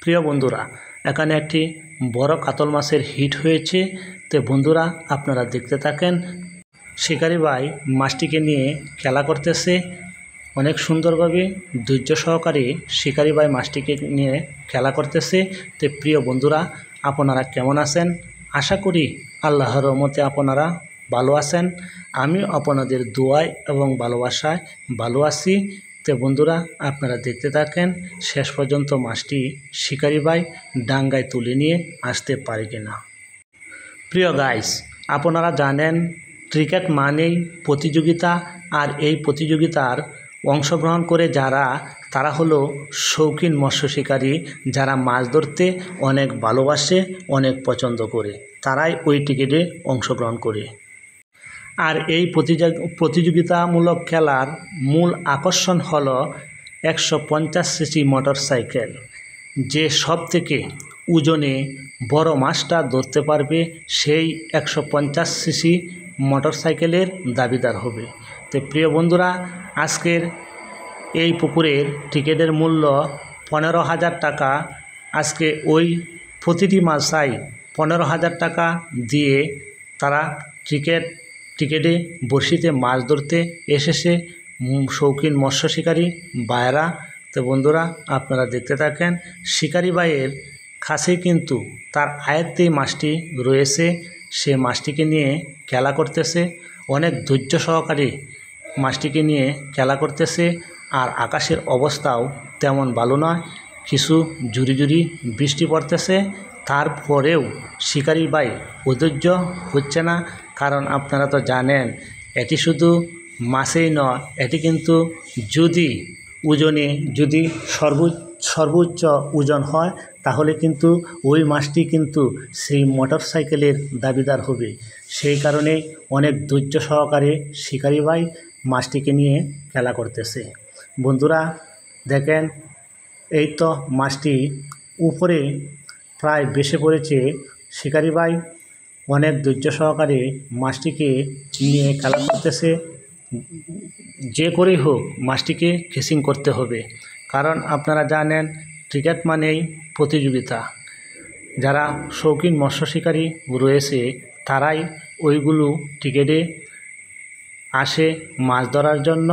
প্রিয় বন্ধুরা, এখানে একটি বড় কাতল মাছের হিট হয়েছে। তো বন্ধুরা, আপনারা দেখতে থাকেন। শিকারি ভাই মাছটিকে নিয়ে খেলা করতেছে অনেক সুন্দরভাবে, ধৈর্য সহকারে শিকারি ভাই মাছটিকে নিয়ে খেলা করতেছে। তো প্রিয় বন্ধুরা, আপনারা কেমন আছেন? আশা করি আল্লাহর রহমতে আপনারা ভালো আছেন। আমিও আপনাদের দোয়ায় এবং ভালোবাসায় ভালো আছি। তো বন্ধুরা, আপনারা দেখতে থাকেন শেষ পর্যন্ত মাছটি শিকারি ভাই ডাঙ্গায় তুলে নিয়ে আসতে পারে কিনা। প্রিয় গাইস, আপনারা জানেন ক্রিকেট মানেই প্রতিযোগিতা, আর এই প্রতিযোগিতার অংশগ্রহণ করে তারা হলো শৌখিন মৎস্য শিকারী, যারা মাছ ধরতে অনেক ভালোবাসে, অনেক পছন্দ করে, তারাই ওই টিকিটে অংশগ্রহণ করে। আর এই প্রতিযোগিতামূলক খেলার মূল আকর্ষণ হলো 150 সিসি মোটরসাইকেল। যে সব থেকে ওজনে বড় মাছটা ধরতে পারবে সেই 150 সিসি মোটরসাইকেলের দাবিদার হবে। তো প্রিয় বন্ধুরা, আজকের এই পুকুরের টিকিটের মূল্য 15,000 টাকা। আজকে ওই প্রতিটি মাছাই 15,000 টাকা দিয়ে তারা টিকিটে বড়শিতে মাছ ধরতে এসেছে শৌখিন মৎস্য শিকারী ভাইয়েরা। তো বন্ধুরা, আপনারা দেখতে থাকেন। শিকারি ভাইয়ের কাছে কিন্তু তার আয়ত্তেই মাছটি রয়েছে, সে মাছটিকে নিয়ে খেলা করতেছে, অনেক ধৈর্য সহকারে মাছটিকে নিয়ে খেলা করতেছে। আর আকাশের অবস্থাও তেমন ভালো নয়, কিছু ঝুরি বৃষ্টি পড়তেছে। তারপরেও শিকারি ভাই অধৈর্য হচ্ছে না, কারণ আপনারা তো জানেন এটি শুধু মাছেই নয়, এটি কিন্তু যদি সর্বোচ্চ ওজন হয়, তাহলে কিন্তু ওই মাছটি কিন্তু সেই মোটরসাইকেলের দাবিদার হবে। সেই কারণে অনেক ধৈর্য সহকারে শিকারি ভাই মাছটিকে নিয়ে খেলা করতেছে। বন্ধুরা দেখেন, এই তো মাছটি উপরে প্রায় বেশে পড়েছে। শিকারি ভাই অনেক ধৈর্য সহকারে মাছটিকে নিয়ে খেলা করতেছে। যে করেই হোক মাছটিকে ফিশিং করতে হবে, কারণ আপনারা জানেন ক্রিকেট মানেই প্রতিযোগিতা। যারা শৌখিন মৎস্য শিকারী রয়েছে তারাই ওইগুলো টিকিটে আসে মাছ ধরার জন্য।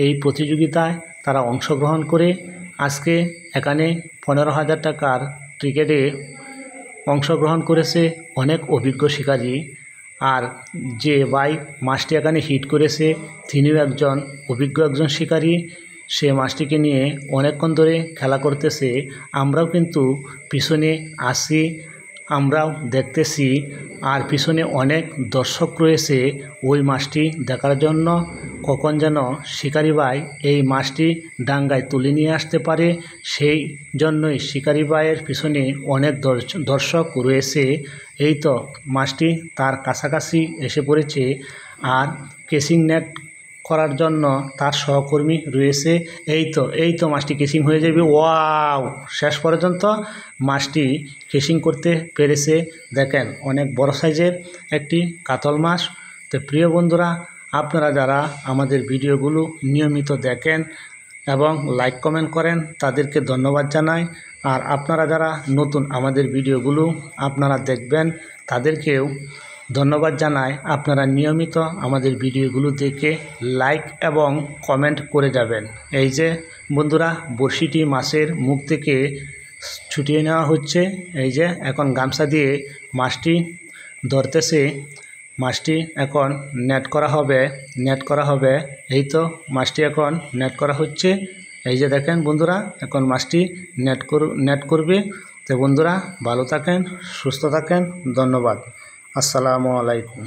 এই প্রতিযোগিতায় তারা অংশগ্রহণ করে আজকে এখানে 15,000 টাকার টিকিটে অংশগ্রহণ করেছে অনেক অভিজ্ঞ শিকারী। আর যে ভাই মাছটি এখানে হিট করেছে তিনিও একজন অভিজ্ঞ শিকারী। সে মাছটিকে নিয়ে অনেকক্ষণ ধরে খেলা করতেছে। আমরাও কিন্তু পিছনে আসি, আমরাও দেখতেছি। আর পিছনে অনেক দর্শক রয়েছে ওই মাছটি দেখার জন্য, কখন যেন শিকারি ভাই এই মাছটি ডাঙ্গায় তুলে নিয়ে আসতে পারে। সেই জন্যই শিকারি ভাইয়ের পিছনে অনেক দর্শক রয়েছে। এই তো মাছটি তার কাছাকাছি এসে পড়েছে, আর কেসিং নেট করার জন্য তার সহকর্মী রয়েছে। এই তো মাছটি কেসিং হয়ে যাবে। ওয়াও, শেষ পর্যন্ত মাছটি কেসিং করতে পেরেছে। দেখেন, অনেক বড় সাইজের একটি কাতল মাছ। তো প্রিয় বন্ধুরা, আপনারা যারা আমাদের ভিডিওগুলো নিয়মিত দেখেন এবং লাইক কমেন্ট করেন তাদেরকে ধন্যবাদ জানাই। আর আপনারা যারা নতুন আমাদের ভিডিওগুলো আপনারা দেখবেন তাদেরকেও ধন্যবাদ জানাই। আপনারা নিয়মিত আমাদের ভিডিওগুলো দেখে লাইক এবং কমেন্ট করে যাবেন। এই যে বন্ধুরা, বড়শিটি মাছের মুখ থেকে ছুটিয়ে নেওয়া হচ্ছে। এই যে এখন গামছা দিয়ে মাছটি ধরতেছে। মাছটি এখন নেট করা হবে। এই তো মাছটি এখন নেট করা হচ্ছে। এই যে দেখেন বন্ধুরা, এখন মাছটি নেট করবে। তো বন্ধুরা, ভালো থাকেন, সুস্থ থাকেন, ধন্যবাদ। আসসালামু আলাইকুম।